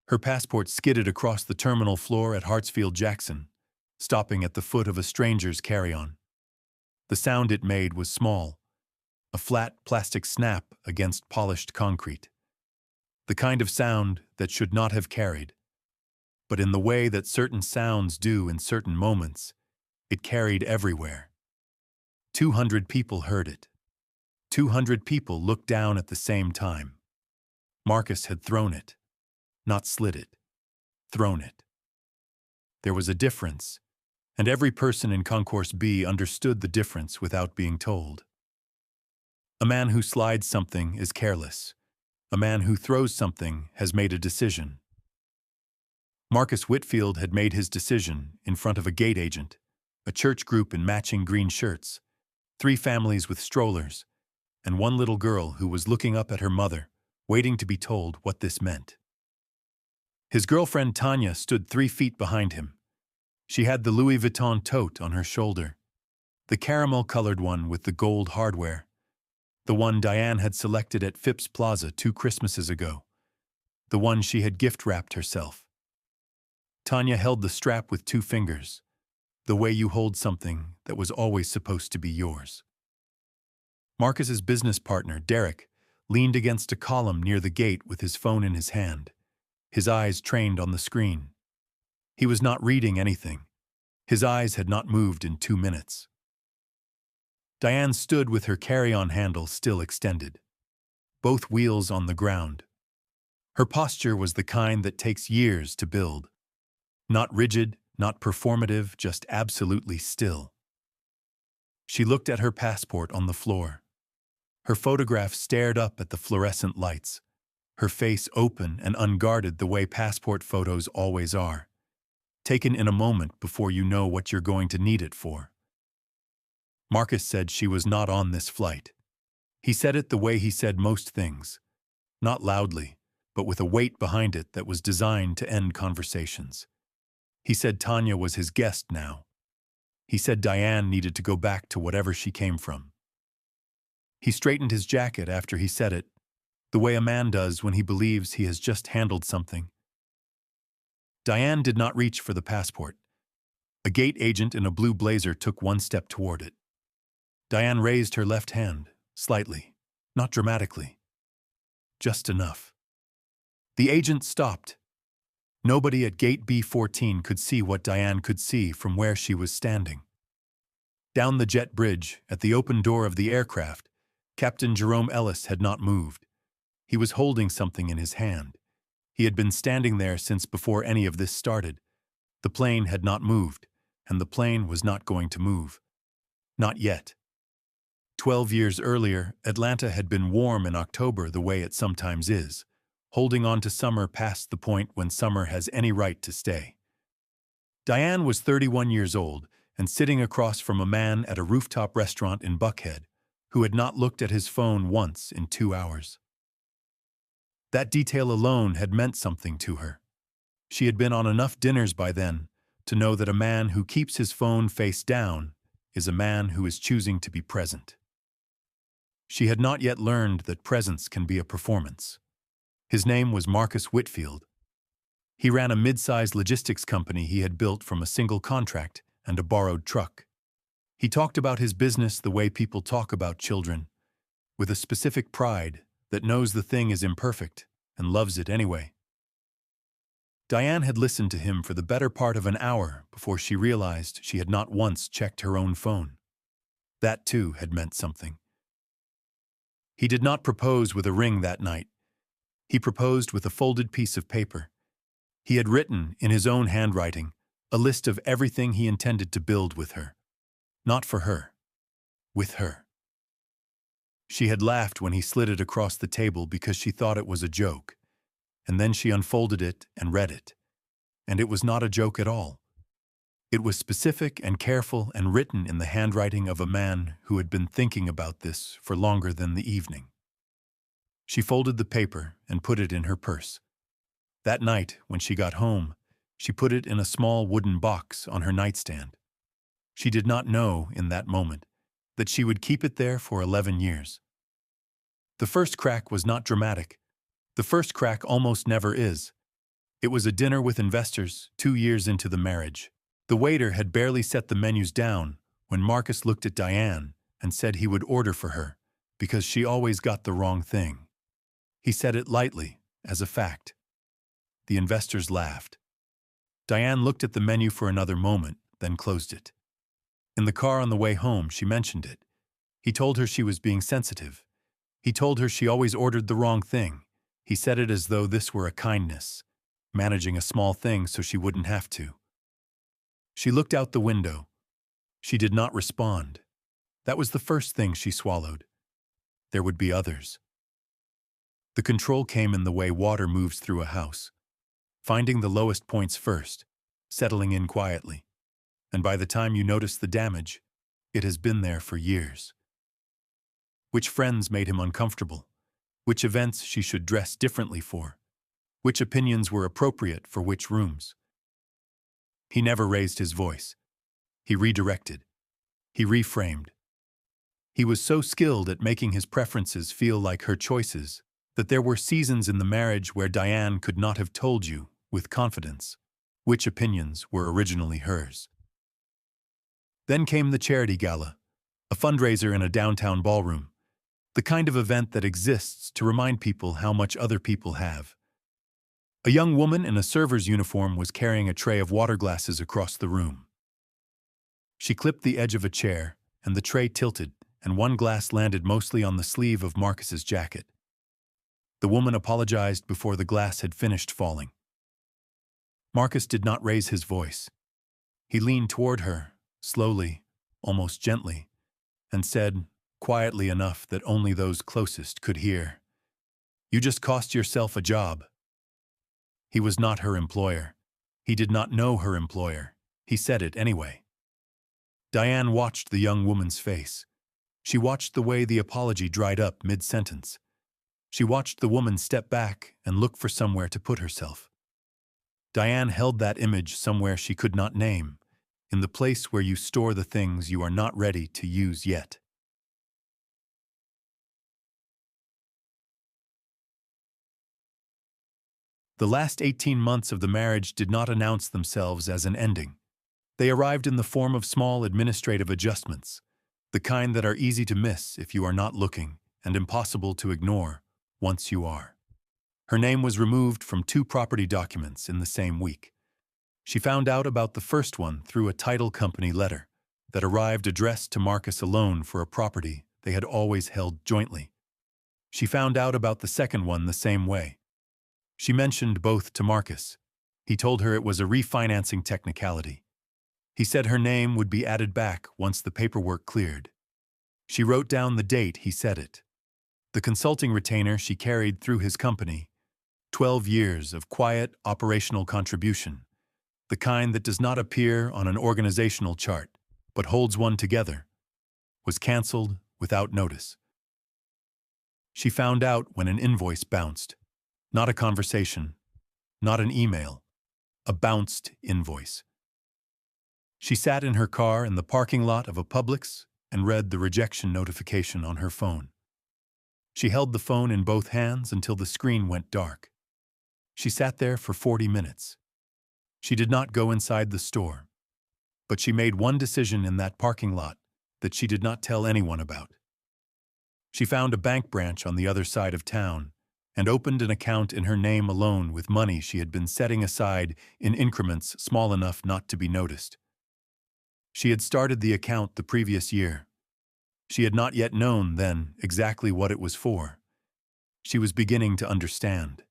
Her passport skidded across the terminal floor at Hartsfield-Jackson, stopping at the foot of a stranger's carry-on. The sound it made was small, a flat plastic snap against polished concrete. The kind of sound that should not have carried. But in the way that certain sounds do in certain moments, it carried everywhere. 200 people heard it. 200 people looked down at the same time. Marcus had thrown it, not slid it, thrown it. There was a difference, and every person in Concourse B understood the difference without being told. A man who slides something is careless. A man who throws something has made a decision. Marcus Whitfield had made his decision in front of a gate agent, a church group in matching green shirts, 3 families with strollers, and 1 little girl who was looking up at her mother, waiting to be told what this meant. His girlfriend Tanya stood 3 feet behind him. She had the Louis Vuitton tote on her shoulder, the caramel-colored one with the gold hardware, the one Diane had selected at Phipps Plaza 2 Christmases ago, the one she had gift-wrapped herself. Tanya held the strap with 2 fingers, the way you hold something that was always supposed to be yours. Marcus's business partner, Derek, leaned against a column near the gate with his phone in his hand, his eyes trained on the screen. He was not reading anything. His eyes had not moved in 2 minutes. Diane stood with her carry-on handle still extended, both wheels on the ground. Her posture was the kind that takes years to build. Not rigid, not performative, just absolutely still. She looked at her passport on the floor. Her photograph stared up at the fluorescent lights, her face open and unguarded the way passport photos always are, taken in a moment before you know what you're going to need it for. Marcus said she was not on this flight. He said it the way he said most things, not loudly, but with a weight behind it that was designed to end conversations. He said Tanya was his guest now. He said Diane needed to go back to whatever she came from. He straightened his jacket after he said it, the way a man does when he believes he has just handled something. Diane did not reach for the passport. A gate agent in a blue blazer took 1 step toward it. Diane raised her left hand, slightly, not dramatically. Just enough. The agent stopped. Nobody at gate B14 could see what Diane could see from where she was standing. Down the jet bridge, at the open door of the aircraft, Captain Jerome Ellis had not moved. He was holding something in his hand. He had been standing there since before any of this started. The plane had not moved, and the plane was not going to move. Not yet. 12 years earlier, Atlanta had been warm in October the way it sometimes is, holding on to summer past the point when summer has any right to stay. Diane was 31 years old and sitting across from a man at a rooftop restaurant in Buckhead who had not looked at his phone once in 2 hours. That detail alone had meant something to her. She had been on enough dinners by then to know that a man who keeps his phone face down is a man who is choosing to be present. She had not yet learned that presence can be a performance. His name was Marcus Whitfield. He ran a mid-sized logistics company he had built from a single contract and a borrowed truck. He talked about his business the way people talk about children, with a specific pride that knows the thing is imperfect and loves it anyway. Diane had listened to him for the better part of an hour before she realized she had not once checked her own phone. That, too, had meant something. He did not propose with a ring that night. He proposed with a folded piece of paper. He had written, in his own handwriting, a list of everything he intended to build with her. Not for her. With her. She had laughed when he slid it across the table because she thought it was a joke, and then she unfolded it and read it. And it was not a joke at all. It was specific and careful and written in the handwriting of a man who had been thinking about this for longer than the evening. She folded the paper and put it in her purse. That night, when she got home, she put it in a small wooden box on her nightstand. She did not know, in that moment, that she would keep it there for 11 years. The first crack was not dramatic. The first crack almost never is. It was a dinner with investors 2 years into the marriage. The waiter had barely set the menus down when Marcus looked at Diane and said he would order for her because she always got the wrong thing. He said it lightly, as a fact. The investors laughed. Diane looked at the menu for another moment, then closed it. In the car on the way home, she mentioned it. He told her she was being sensitive. He told her she always ordered the wrong thing. He said it as though this were a kindness, managing a small thing so she wouldn't have to. She looked out the window. She did not respond. That was the first thing she swallowed. There would be others. The control came in the way water moves through a house, finding the lowest points first, settling in quietly. And by the time you notice the damage, it has been there for years. Which friends made him uncomfortable? Which events she should dress differently for? Which opinions were appropriate for which rooms? He never raised his voice. He redirected. He reframed. He was so skilled at making his preferences feel like her choices that there were seasons in the marriage where Diane could not have told you, with confidence, which opinions were originally hers. Then came the charity gala, a fundraiser in a downtown ballroom, the kind of event that exists to remind people how much other people have. A young woman in a server's uniform was carrying a tray of water glasses across the room. She clipped the edge of a chair, and the tray tilted, and one glass landed mostly on the sleeve of Marcus's jacket. The woman apologized before the glass had finished falling. Marcus did not raise his voice. He leaned toward her, slowly, almost gently, and said, quietly enough that only those closest could hear, "You just cost yourself a job." He was not her employer. He did not know her employer. He said it anyway. Diane watched the young woman's face. She watched the way the apology dried up mid-sentence. She watched the woman step back and look for somewhere to put herself. Diane held that image somewhere she could not name, in the place where you store the things you are not ready to use yet. The last 18 months of the marriage did not announce themselves as an ending. They arrived in the form of small administrative adjustments, the kind that are easy to miss if you are not looking and impossible to ignore once you are. Her name was removed from 2 property documents in the same week. She found out about the first one through a title company letter that arrived addressed to Marcus alone for a property they had always held jointly. She found out about the second one the same way. She mentioned both to Marcus. He told her it was a refinancing technicality. He said her name would be added back once the paperwork cleared. She wrote down the date he said it. The consulting retainer she carried through his company, 12 years of quiet operational contribution, the kind that does not appear on an organizational chart, but holds one together, was canceled without notice. She found out when an invoice bounced. Not a conversation, not an email, a bounced invoice. She sat in her car in the parking lot of a Publix and read the rejection notification on her phone. She held the phone in both hands until the screen went dark. She sat there for 40 minutes. She did not go inside the store, but she made one decision in that parking lot that she did not tell anyone about. She found a bank branch on the other side of town and opened an account in her name alone with money she had been setting aside in increments small enough not to be noticed. She had started the account the previous year. She had not yet known then exactly what it was for. She was beginning to understand.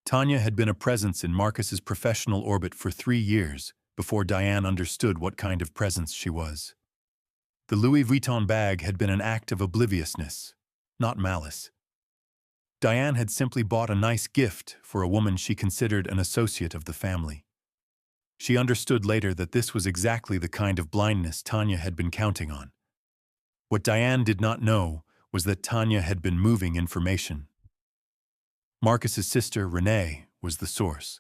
Tanya had been a presence in Marcus's professional orbit for 3 years before Diane understood what kind of presence she was. The Louis Vuitton bag had been an act of obliviousness, not malice. Diane had simply bought a nice gift for a woman she considered an associate of the family. She understood later that this was exactly the kind of blindness Tanya had been counting on. What Diane did not know was that Tanya had been moving information. Marcus's sister, Renee, was the source.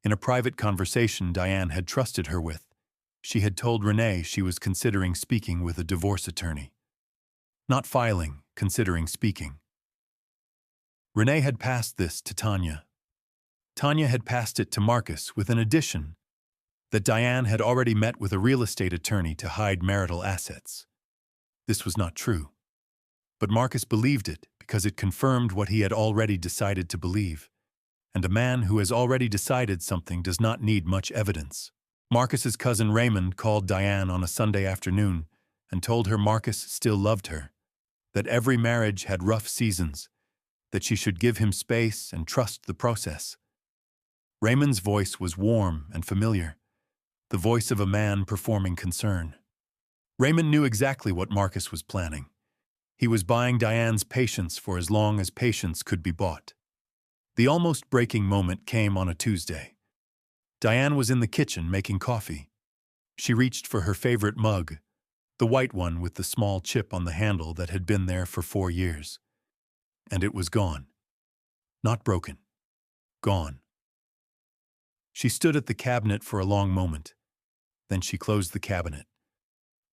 In a private conversation Diane had trusted her with, she had told Renee she was considering speaking with a divorce attorney. Not filing, considering speaking. Renee had passed this to Tanya. Tanya had passed it to Marcus with an addition that Diane had already met with a real estate attorney to hide marital assets. This was not true. But Marcus believed it because it confirmed what he had already decided to believe. And a man who has already decided something does not need much evidence. Marcus's cousin Raymond called Diane on a Sunday afternoon and told her Marcus still loved her, that every marriage had rough seasons, that she should give him space and trust the process. Raymond's voice was warm and familiar, the voice of a man performing concern. Raymond knew exactly what Marcus was planning. He was buying Diane's patience for as long as patience could be bought. The almost breaking moment came on a Tuesday. Diane was in the kitchen making coffee. She reached for her favorite mug, the white one with the small chip on the handle that had been there for 4 years. And it was gone. Not broken. Gone. She stood at the cabinet for a long moment. Then she closed the cabinet.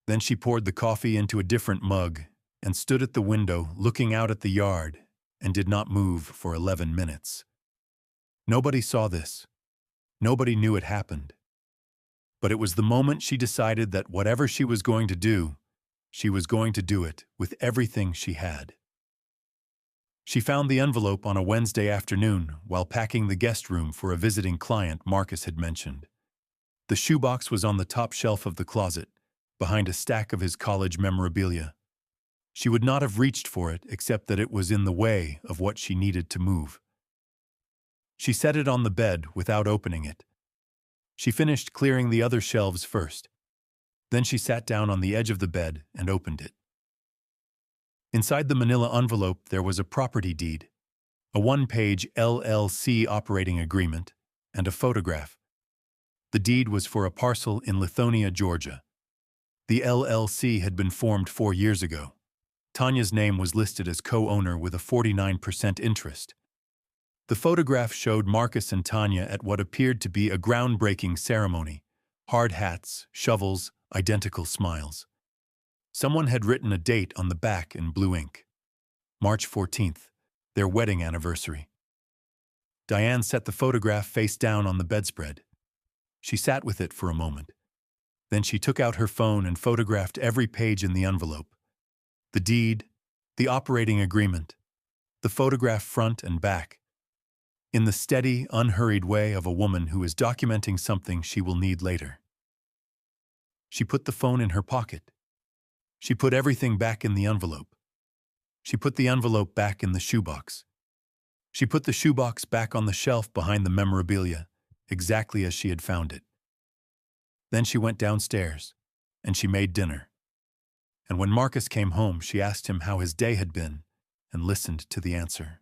Then she poured the coffee into a different mug and stood at the window looking out at the yard and did not move for 11 minutes. Nobody saw this. Nobody knew it happened. But it was the moment she decided that whatever she was going to do, she was going to do it with everything she had. She found the envelope on a Wednesday afternoon while packing the guest room for a visiting client Marcus had mentioned. The shoebox was on the top shelf of the closet, behind a stack of his college memorabilia. She would not have reached for it except that it was in the way of what she needed to move. She set it on the bed without opening it. She finished clearing the other shelves first. Then she sat down on the edge of the bed and opened it. Inside the manila envelope there was a property deed, a 1-page LLC operating agreement, and a photograph. The deed was for a parcel in Lithonia, Georgia. The LLC had been formed 4 years ago. Tanya's name was listed as co-owner with a 49% interest. The photograph showed Marcus and Tanya at what appeared to be a groundbreaking ceremony. Hard hats, shovels, identical smiles. Someone had written a date on the back in blue ink. March 14th, their wedding anniversary. Diane set the photograph face down on the bedspread. She sat with it for a moment. Then she took out her phone and photographed every page in the envelope. The deed, the operating agreement, the photograph front and back. In the steady, unhurried way of a woman who is documenting something she will need later. She put the phone in her pocket. She put everything back in the envelope. She put the envelope back in the shoebox. She put the shoebox back on the shelf behind the memorabilia, exactly as she had found it. Then she went downstairs, and she made dinner. And when Marcus came home, she asked him how his day had been, and listened to the answer.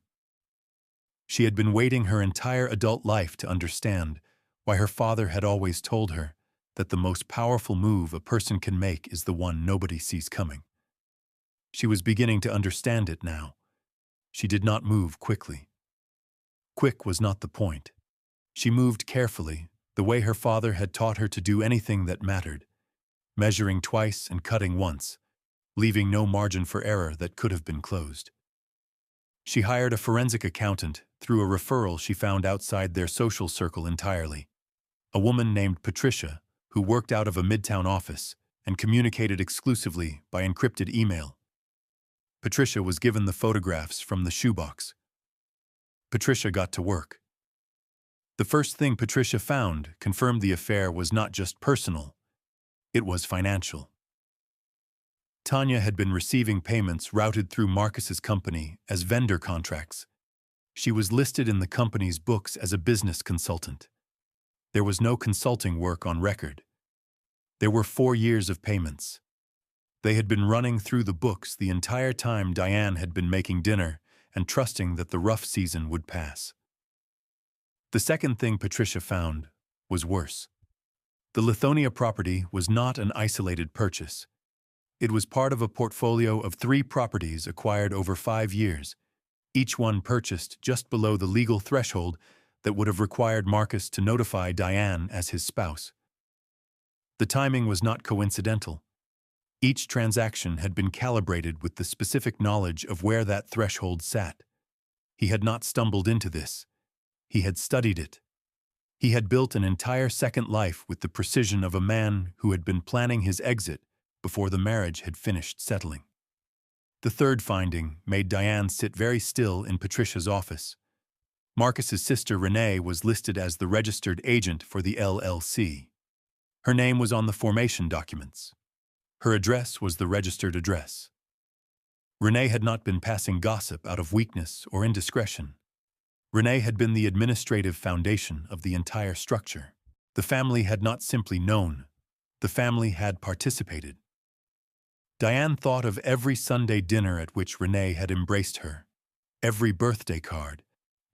She had been waiting her entire adult life to understand why her father had always told her that the most powerful move a person can make is the one nobody sees coming. She was beginning to understand it now. She did not move quickly. Quick was not the point. She moved carefully, the way her father had taught her to do anything that mattered, measuring twice and cutting once, leaving no margin for error that could have been closed. She hired a forensic accountant through a referral she found outside their social circle entirely, a woman named Patricia who worked out of a midtown office and communicated exclusively by encrypted email. Patricia was given the photographs from the shoebox. Patricia got to work. The first thing Patricia found confirmed the affair was not just personal, it was financial. Tanya had been receiving payments routed through Marcus's company as vendor contracts. She was listed in the company's books as a business consultant. There was no consulting work on record. There were 4 years of payments. They had been running through the books the entire time Diane had been making dinner and trusting that the rough season would pass. The second thing Patricia found was worse. The Lithonia property was not an isolated purchase. It was part of a portfolio of 3 properties acquired over 5 years, each one purchased just below the legal threshold that would have required Marcus to notify Diane as his spouse. The timing was not coincidental. Each transaction had been calibrated with the specific knowledge of where that threshold sat. He had not stumbled into this. He had studied it. He had built an entire second life with the precision of a man who had been planning his exit before the marriage had finished settling. The third finding made Diane sit very still in Patricia's office. Marcus's sister Renee was listed as the registered agent for the LLC. Her name was on the formation documents. Her address was the registered address. Renee had not been passing gossip out of weakness or indiscretion. Renee had been the administrative foundation of the entire structure. The family had not simply known, the family had participated. Diane thought of every Sunday dinner at which Renee had embraced her, every birthday card,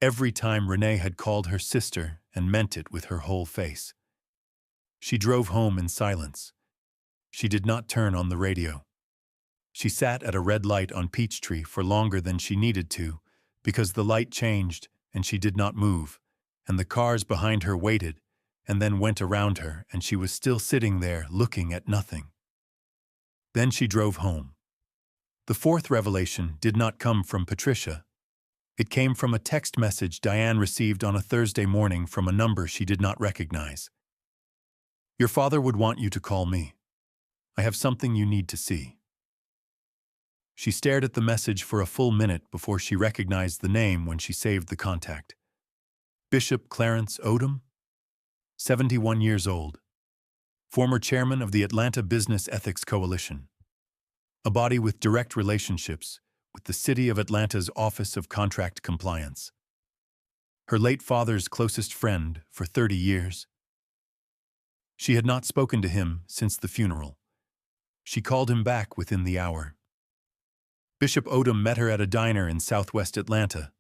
every time Renee had called her sister and meant it with her whole face. She drove home in silence. She did not turn on the radio. She sat at a red light on Peachtree for longer than she needed to, because the light changed and she did not move, and the cars behind her waited and then went around her, and she was still sitting there looking at nothing. Then she drove home. The fourth revelation did not come from Patricia. It came from a text message Diane received on a Thursday morning from a number she did not recognize. "Your father would want you to call me. I have something you need to see." She stared at the message for a full minute before she recognized the name when she saved the contact. Bishop Clarence Odom, 71 years old, former chairman of the Atlanta Business Ethics Coalition, a body with direct relationships with the City of Atlanta's Office of Contract Compliance. Her late father's closest friend for 30 years. She had not spoken to him since the funeral. She called him back within the hour. Bishop Odom met her at a diner in southwest Atlanta,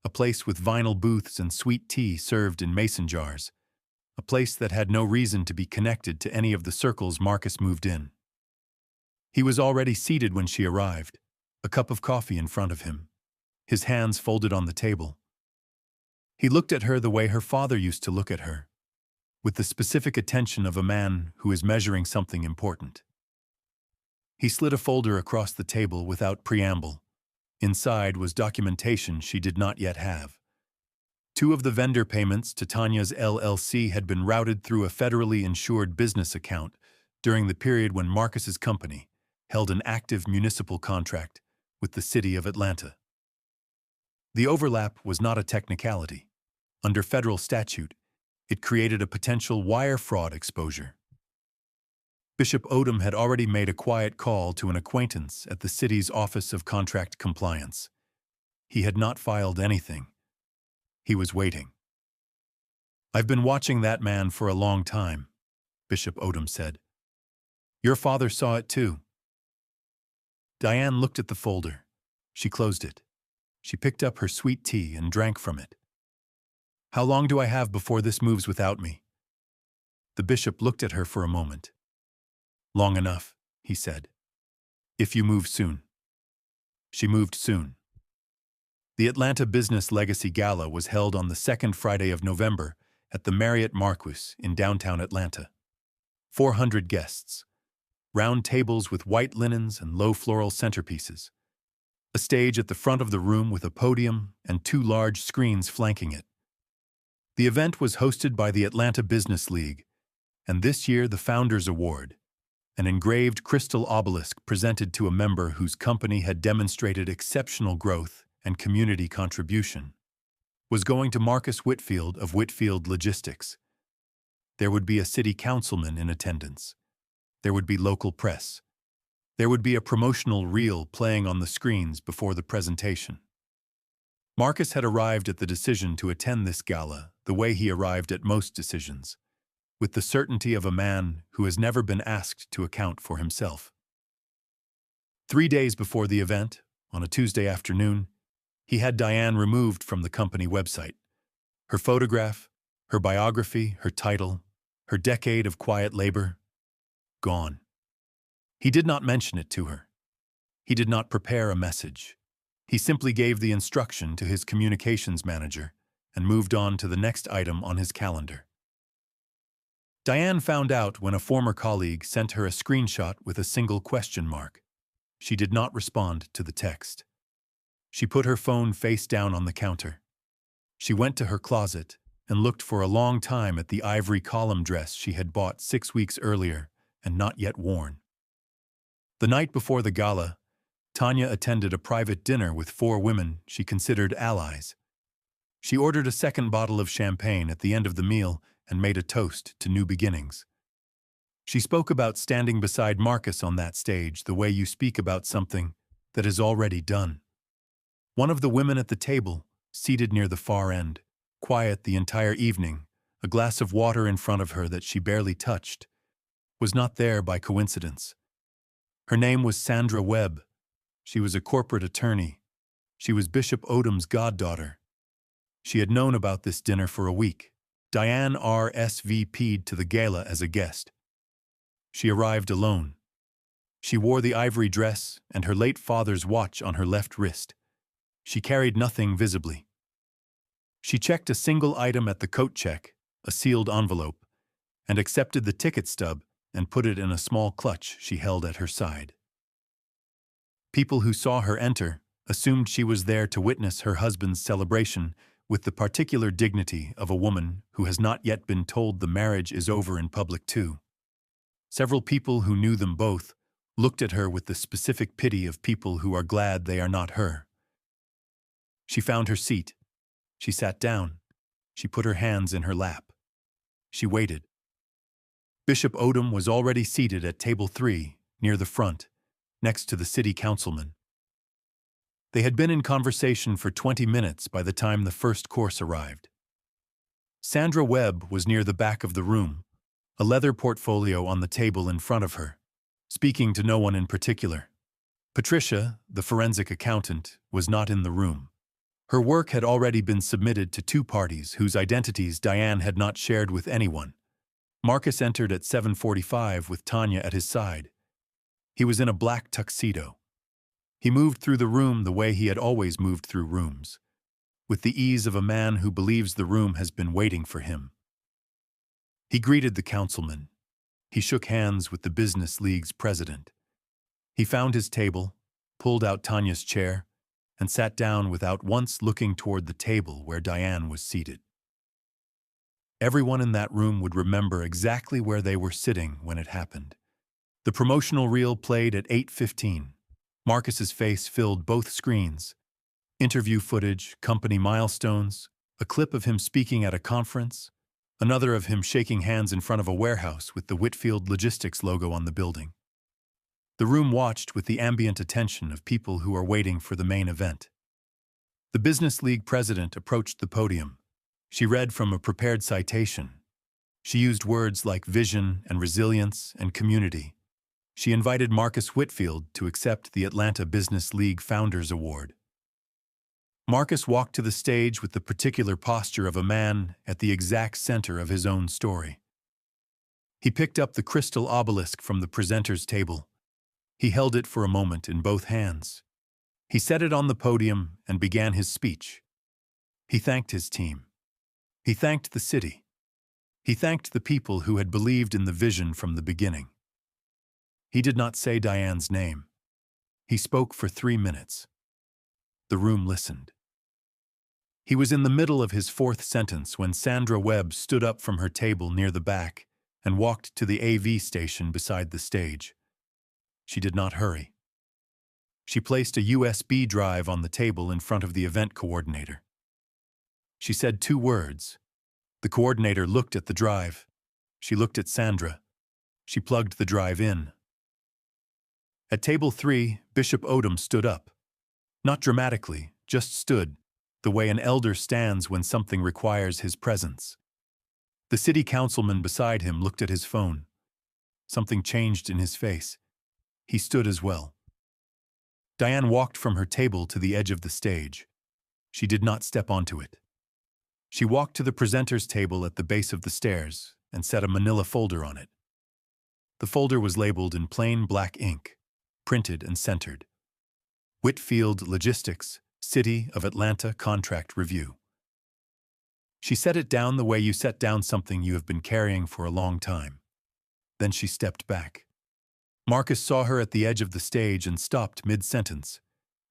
a place with vinyl booths and sweet tea served in mason jars, a place that had no reason to be connected to any of the circles Marcus moved in. He was already seated when she arrived, a cup of coffee in front of him, his hands folded on the table. He looked at her the way her father used to look at her, with the specific attention of a man who is measuring something important. He slid a folder across the table without preamble. Inside was documentation she did not yet have. 2 of the vendor payments to Tanya's LLC had been routed through a federally insured business account during the period when Marcus's company held an active municipal contract with the City of Atlanta. The overlap was not a technicality. Under federal statute, it created a potential wire fraud exposure. Bishop Odom had already made a quiet call to an acquaintance at the city's Office of Contract Compliance. He had not filed anything. He was waiting. "I've been watching that man for a long time," Bishop Odom said. "Your father saw it too." Diane looked at the folder. She closed it. She picked up her sweet tea and drank from it. "How long do I have before this moves without me?" The bishop looked at her for a moment. "Long enough," he said. "If you move soon." She moved soon. The Atlanta Business Legacy Gala was held on the second Friday of November at the Marriott Marquis in downtown Atlanta. 400 guests. Round tables with white linens and low floral centerpieces. A stage at the front of the room with a podium and 2 large screens flanking it. The event was hosted by the Atlanta Business League, and this year the Founders Award, an engraved crystal obelisk presented to a member whose company had demonstrated exceptional growth and community contribution, was going to Marcus Whitfield of Whitfield Logistics. There would be a city councilman in attendance. There would be local press. There would be a promotional reel playing on the screens before the presentation. Marcus had arrived at the decision to attend this gala the way he arrived at most decisions, with the certainty of a man who has never been asked to account for himself. 3 days before the event, on a Tuesday afternoon, he had Diane removed from the company website. Her photograph, her biography, her title, her decade of quiet labor, gone. He did not mention it to her. He did not prepare a message. He simply gave the instruction to his communications manager and moved on to the next item on his calendar. Diane found out when a former colleague sent her a screenshot with a single question mark. She did not respond to the text. She put her phone face down on the counter. She went to her closet and looked for a long time at the ivory column dress she had bought 6 weeks earlier and not yet worn. The night before the gala, Tanya attended a private dinner with 4 women she considered allies. She ordered a second bottle of champagne at the end of the meal and made a toast to new beginnings. She spoke about standing beside Marcus on that stage the way you speak about something that is already done. One of the women at the table, seated near the far end, quiet the entire evening, a glass of water in front of her that she barely touched, was not there by coincidence. Her name was Sandra Webb. She was a corporate attorney. She was Bishop Odom's goddaughter. She had known about this dinner for a week. Diane RSVP'd to the gala as a guest. She arrived alone. She wore the ivory dress and her late father's watch on her left wrist. She carried nothing visibly. She checked a single item at the coat check, a sealed envelope, and accepted the ticket stub and put it in a small clutch she held at her side. People who saw her enter assumed she was there to witness her husband's celebration with the particular dignity of a woman who has not yet been told the marriage is over in public too. Several people who knew them both looked at her with the specific pity of people who are glad they are not her. She found her seat. She sat down. She put her hands in her lap. She waited. Bishop Odom was already seated at table 3, near the front, next to the city councilman. They had been in conversation for 20 minutes by the time the first course arrived. Sandra Webb was near the back of the room, a leather portfolio on the table in front of her, speaking to no one in particular. Patricia, the forensic accountant, was not in the room. Her work had already been submitted to 2 parties whose identities Diane had not shared with anyone. Marcus entered at 7:45 with Tanya at his side. He was in a black tuxedo. He moved through the room the way he had always moved through rooms, with the ease of a man who believes the room has been waiting for him. He greeted the councilman. He shook hands with the business league's president. He found his table, pulled out Tanya's chair, and sat down without once looking toward the table where Diane was seated. Everyone in that room would remember exactly where they were sitting when it happened. The promotional reel played at 8:15. Marcus's face filled both screens. Interview footage, company milestones, a clip of him speaking at a conference, another of him shaking hands in front of a warehouse with the Whitfield Logistics logo on the building. The room watched with the ambient attention of people who are waiting for the main event. The Business League president approached the podium. She read from a prepared citation. She used words like vision and resilience and community. She invited Marcus Whitfield to accept the Atlanta Business League Founders Award. Marcus walked to the stage with the particular posture of a man at the exact center of his own story. He picked up the crystal obelisk from the presenter's table. He held it for a moment in both hands. He set it on the podium and began his speech. He thanked his team. He thanked the city. He thanked the people who had believed in the vision from the beginning. He did not say Diane's name. He spoke for 3 minutes. The room listened. He was in the middle of his 4th sentence when Sandra Webb stood up from her table near the back and walked to the AV station beside the stage. She did not hurry. She placed a USB drive on the table in front of the event coordinator. She said 2 words. The coordinator looked at the drive. She looked at Sandra. She plugged the drive in. At table 3, Bishop Odom stood up. Not dramatically, just stood, the way an elder stands when something requires his presence. The city councilman beside him looked at his phone. Something changed in his face. He stood as well. Diane walked from her table to the edge of the stage. She did not step onto it. She walked to the presenter's table at the base of the stairs and set a manila folder on it. The folder was labeled in plain black ink, printed and centered. Whitfield Logistics, City of Atlanta Contract Review. She set it down the way you set down something you have been carrying for a long time. Then she stepped back. Marcus saw her at the edge of the stage and stopped mid-sentence.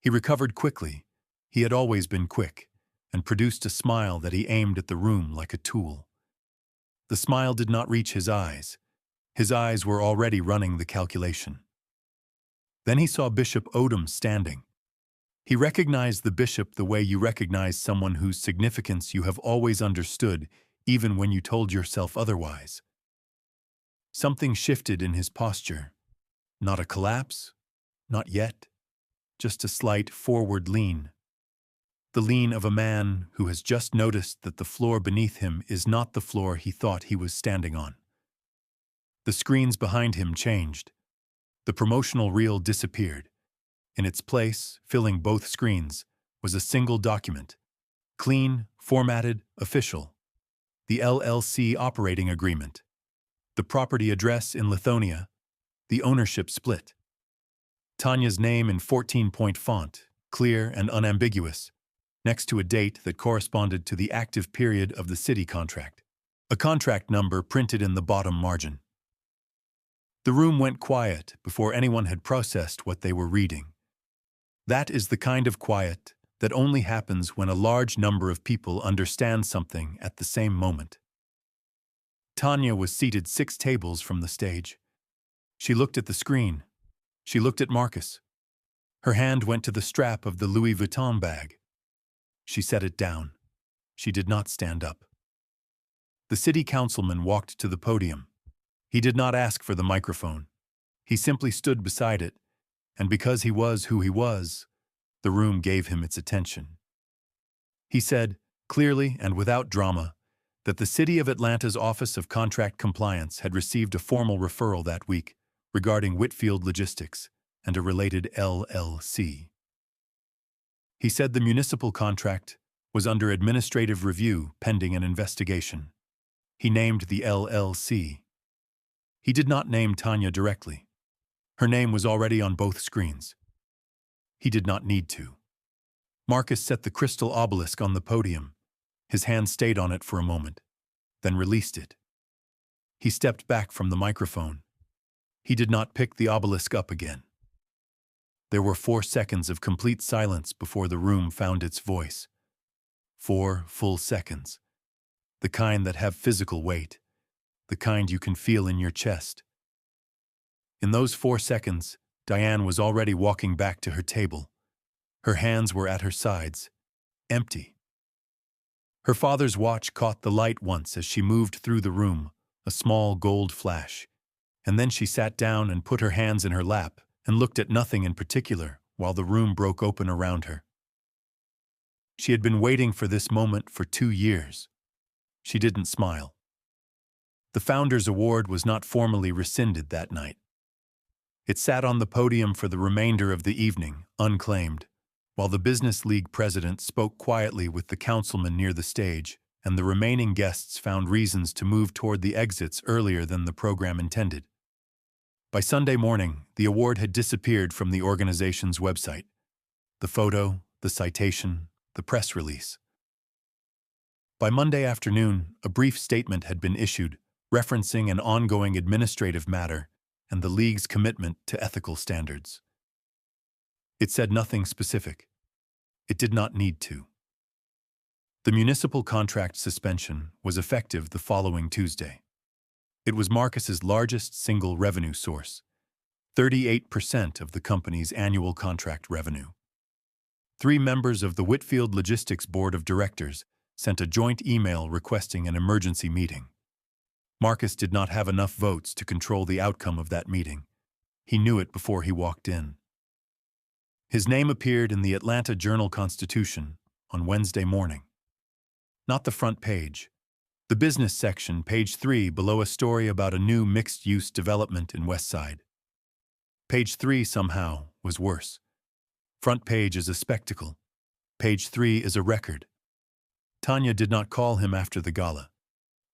He recovered quickly. He had always been quick. and produced a smile that he aimed at the room like a tool. The smile did not reach his eyes. His eyes were already running the calculation. Then he saw Bishop Odom standing. He recognized the bishop the way you recognize someone whose significance you have always understood, even when you told yourself otherwise. Something shifted in his posture. Not a collapse, not yet, just a slight forward lean. The lean of a man who has just noticed that the floor beneath him is not the floor he thought he was standing on. The screens behind him changed. The promotional reel disappeared. In its place, filling both screens, was a single document. Clean, formatted, official. The LLC operating agreement. The property address in Lithonia. The ownership split. Tanya's name in 14-point font, clear and unambiguous, next to a date that corresponded to the active period of the city contract. A contract number printed in the bottom margin. The room went quiet before anyone had processed what they were reading. That is the kind of quiet that only happens when a large number of people understand something at the same moment. Tanya was seated 6 tables from the stage. She looked at the screen. She looked at Marcus. Her hand went to the strap of the Louis Vuitton bag. She set it down. She did not stand up. The city councilman walked to the podium. He did not ask for the microphone. He simply stood beside it, and because he was who he was, the room gave him its attention. He said, clearly and without drama, that the City of Atlanta's Office of Contract Compliance had received a formal referral that week regarding Whitfield Logistics and a related LLC. He said the municipal contract was under administrative review pending an investigation. He named the LLC. He did not name Tanya directly. Her name was already on both screens. He did not need to. Marcus set the crystal obelisk on the podium. His hand stayed on it for a moment, then released it. He stepped back from the microphone. He did not pick the obelisk up again. There were 4 seconds of complete silence before the room found its voice. 4 full seconds. The kind that have physical weight. The kind you can feel in your chest. In those 4 seconds, Diane was already walking back to her table. Her hands were at her sides, empty. Her father's watch caught the light once as she moved through the room, a small gold flash, and then she sat down and put her hands in her lap and looked at nothing in particular while the room broke open around her. She had been waiting for this moment for 2 years. She didn't smile. The Founders Award was not formally rescinded that night. It sat on the podium for the remainder of the evening, unclaimed, while the Business League president spoke quietly with the councilman near the stage, and the remaining guests found reasons to move toward the exits earlier than the program intended. By Sunday morning, the award had disappeared from the organization's website. The photo, the citation, the press release. By Monday afternoon, a brief statement had been issued, referencing an ongoing administrative matter and the League's commitment to ethical standards. It said nothing specific. It did not need to. The municipal contract suspension was effective the following Tuesday. It was Marcus's largest single revenue source, 38% of the company's annual contract revenue. 3 members of the Whitfield Logistics Board of Directors sent a joint email requesting an emergency meeting. Marcus did not have enough votes to control the outcome of that meeting. He knew it before he walked in. His name appeared in the Atlanta Journal-Constitution on Wednesday morning. Not the front page. The business section, page 3, below a story about a new mixed-use development in Westside. Page 3, somehow, was worse. Front page is a spectacle. Page 3 is a record. Tanya did not call him after the gala.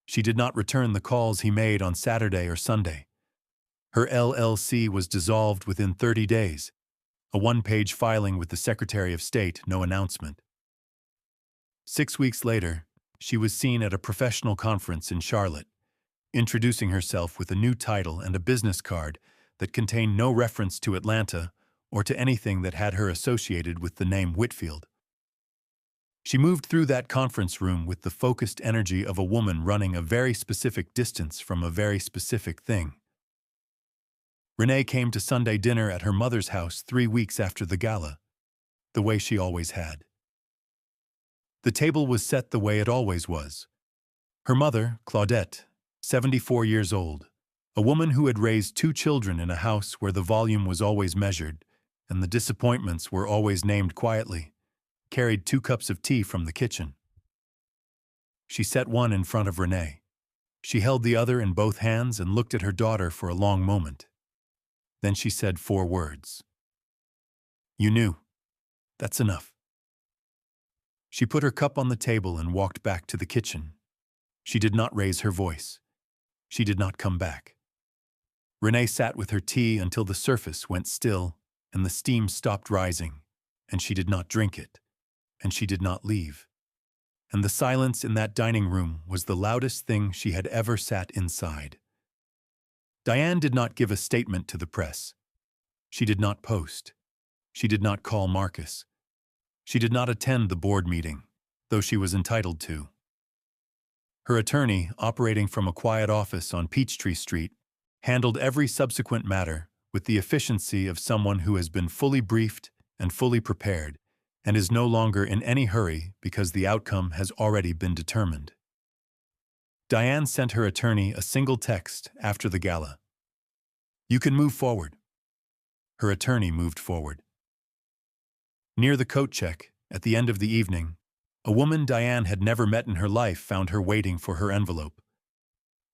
She did not return the calls he made on Saturday or Sunday. Her LLC was dissolved within 30 days. A 1-page filing with the Secretary of State, no announcement. 6 weeks later, she was seen at a professional conference in Charlotte, introducing herself with a new title and a business card that contained no reference to Atlanta or to anything that had her associated with the name Whitfield. She moved through that conference room with the focused energy of a woman running a very specific distance from a very specific thing. Renee came to Sunday dinner at her mother's house 3 weeks after the gala, the way she always had. The table was set the way it always was. Her mother, Claudette, 74 years old, a woman who had raised 2 children in a house where the volume was always measured and the disappointments were always named quietly, carried 2 cups of tea from the kitchen. She set one in front of Renee. She held the other in both hands and looked at her daughter for a long moment. Then she said 4 words. "You knew. That's enough." She put her cup on the table and walked back to the kitchen. She did not raise her voice. She did not come back. Renee sat with her tea until the surface went still and the steam stopped rising, and she did not drink it, and she did not leave. And the silence in that dining room was the loudest thing she had ever sat inside. Diane did not give a statement to the press. She did not post. She did not call Marcus. She did not attend the board meeting, though she was entitled to. Her attorney, operating from a quiet office on Peachtree Street, handled every subsequent matter with the efficiency of someone who has been fully briefed and fully prepared and is no longer in any hurry because the outcome has already been determined. Diane sent her attorney a single text after the gala. "You can move forward." Her attorney moved forward. Near the coat check, at the end of the evening, a woman Diane had never met in her life found her waiting for her envelope.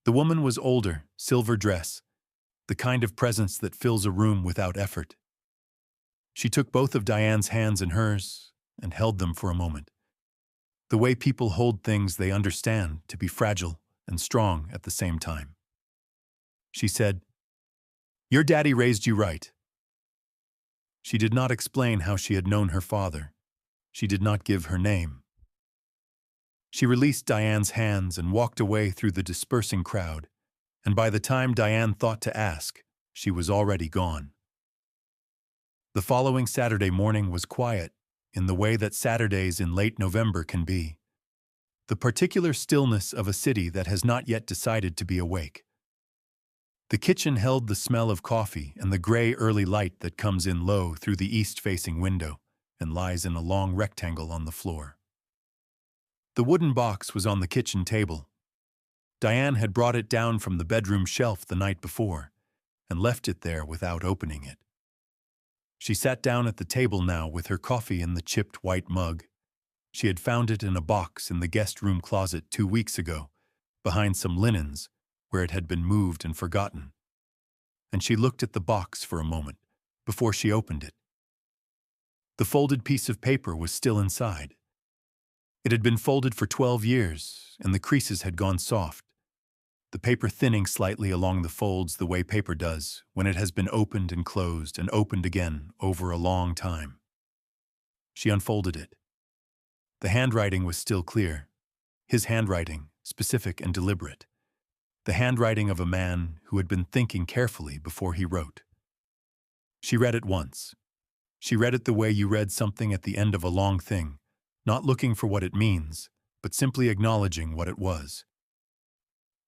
The woman was older, silver dress, the kind of presence that fills a room without effort. She took both of Diane's hands in hers and held them for a moment. The way people hold things they understand to be fragile and strong at the same time. She said, "Your daddy raised you right." She did not explain how she had known her father. She did not give her name. She released Diane's hands and walked away through the dispersing crowd, and by the time Diane thought to ask, she was already gone. The following Saturday morning was quiet, in the way that Saturdays in late November can be. The particular stillness of a city that has not yet decided to be awake. The kitchen held the smell of coffee and the gray early light that comes in low through the east-facing window and lies in a long rectangle on the floor. The wooden box was on the kitchen table. Diane had brought it down from the bedroom shelf the night before and left it there without opening it. She sat down at the table now with her coffee in the chipped white mug. She had found it in a box in the guest room closet 2 weeks ago, behind some linens, where it had been moved and forgotten. And she looked at the box for a moment before she opened it. The folded piece of paper was still inside. It had been folded for 12 years, and the creases had gone soft, the paper thinning slightly along the folds the way paper does when it has been opened and opened again over a long time. She unfolded it. The handwriting was still clear. His handwriting, specific and deliberate. The handwriting of a man who had been thinking carefully before he wrote. She read it once. She read it the way you read something at the end of a long thing, not looking for what it means, but simply acknowledging what it was.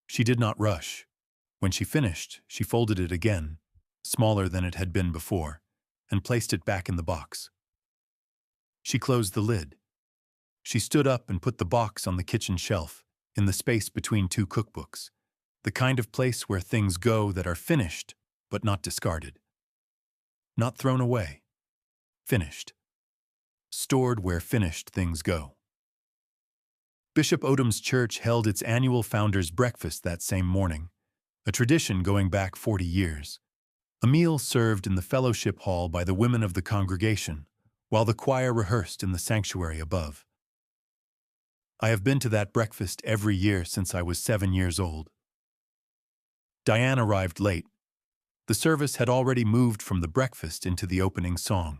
She did not rush. When she finished, she folded it again, smaller than it had been before, and placed it back in the box. She closed the lid. She stood up and put the box on the kitchen shelf, in the space between 2 cookbooks, the kind of place where things go that are finished, but not discarded. Not thrown away. Finished. Stored where finished things go. Bishop Odom's church held its annual founders' breakfast that same morning, a tradition going back 40 years. A meal served in the fellowship hall by the women of the congregation, while the choir rehearsed in the sanctuary above. I have been to that breakfast every year since I was 7 years old. Diane arrived late. The service had already moved from the breakfast into the opening song.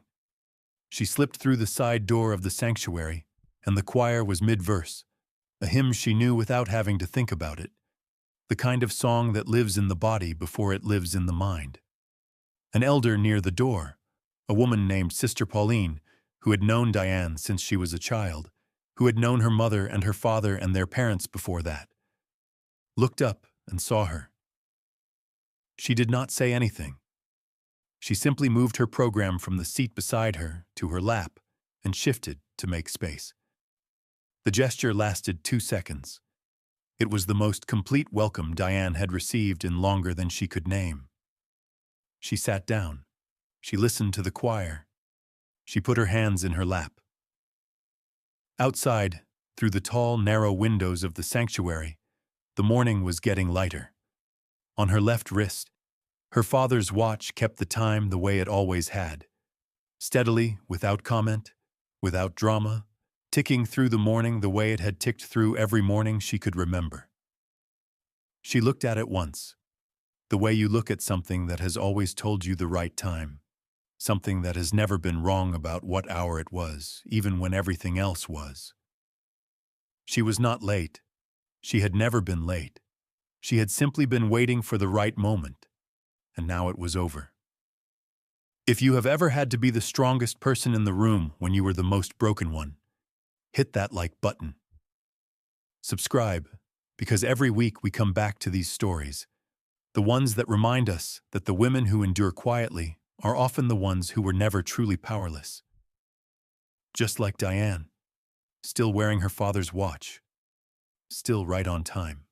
She slipped through the side door of the sanctuary, and the choir was mid-verse, a hymn she knew without having to think about it, the kind of song that lives in the body before it lives in the mind. An elder near the door, a woman named Sister Pauline, who had known Diane since she was a child, who had known her mother and her father and their parents before that, looked up and saw her. She did not say anything. She simply moved her program from the seat beside her to her lap and shifted to make space. The gesture lasted 2 seconds. It was the most complete welcome Diane had received in longer than she could name. She sat down. She listened to the choir. She put her hands in her lap. Outside, through the tall, narrow windows of the sanctuary, the morning was getting lighter. On her left wrist, her father's watch kept the time the way it always had, steadily, without comment, without drama, ticking through the morning the way it had ticked through every morning she could remember. She looked at it once, the way you look at something that has always told you the right time, something that has never been wrong about what hour it was, even when everything else was. She was not late. She had never been late. She had simply been waiting for the right moment, and now it was over. If you have ever had to be the strongest person in the room when you were the most broken one, hit that like button. Subscribe, because every week we come back to these stories, the ones that remind us that the women who endure quietly are often the ones who were never truly powerless. Just like Diane, still wearing her father's watch, still right on time.